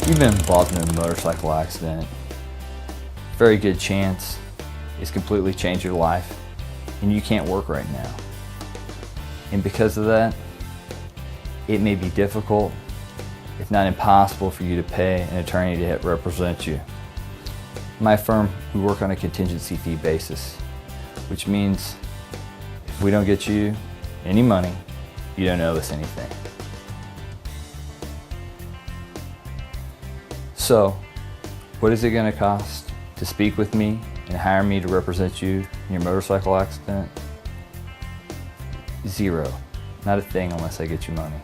you've been involved in a motorcycle accident, very good chance it's completely changed your life and you can't work right now. And because of that, it may be difficult, if not impossible, for you to pay an attorney to represent you. My firm, we work on a contingency fee basis, which means if we don't get you any money, you don't owe us anything. So, what is it going to cost to speak with me and hire me to represent you in your motorcycle accident? Zero. Not a thing unless I get you money.